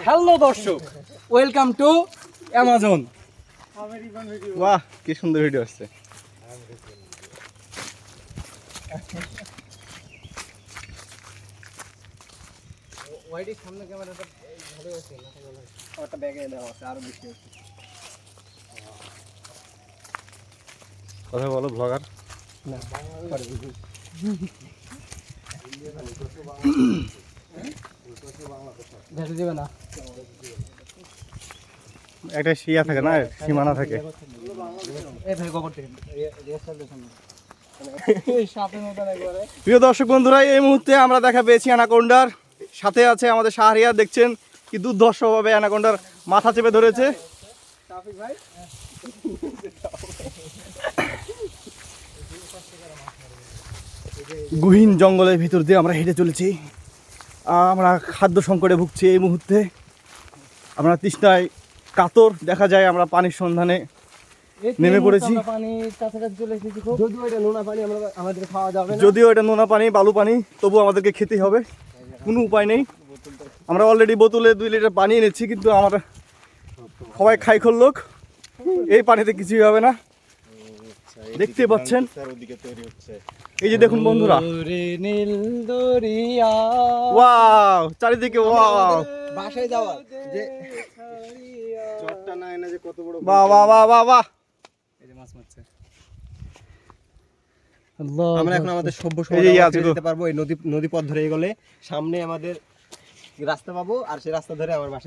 Hello দর্শক, welcome to Amazon. বাহ, কি সুন্দর ভিডিও আসছে। সামনে ক্যামেরাটা ভালো আছে, একটা ব্যাগে দেওয়া আছে, আরো বেশি আছে। কথা বলো ব্লগার। না, দেবে না, একটা শিয়া থাকে না, সীমানা থাকে। প্রিয় দর্শক বন্ধুরা, এই মুহূর্তে আমরা দেখা পেয়েছি অ্যানাকোন্ডার সাথে আছে আমাদের শাহরিয়ার। দেখছেন কি দুর্ধর্ষভাবে অ্যানাকোন্ডার মাথা চেপে ধরেছে। গহীন জঙ্গলের ভিতর দিয়ে আমরা হেঁটে চলেছি। আমরা খাদ্য সংকটে ভুগছি এই মুহূর্তে। আমরা তৃষ্ণায় কাতর, দেখা যায় আমরা পানির সন্ধানে নেমে পড়েছি। যদিও এটা নোনা পানি, বালু পানি, তবু আমাদেরকে খেতেই হবে, কোনো উপায় নেই। আমরা অলরেডি বোতলে 2 লিটার পানি এনেছি, কিন্তু আমরা সবাই খাইখোর লোক, এই পানিতে কিছুই হবে না। দেখতে পাচ্ছেন, এই যে দেখুন বন্ধুরা, ওয়াও, চারিদিকে ওয়াও, বাসায় যাওয়া যে চটটা না এনে যে কত বড়, বাহ বাহ বাহ বাহ বাহ। এই যে মাছ মারছে। আমরা এখন আমাদের সভ্য সমাজ যেতে পারবো। এই নদী পথ ধরে গেলে সামনে আমাদের রাস্তা পাবো, আর সেই রাস্তা ধরে আমার বাসায়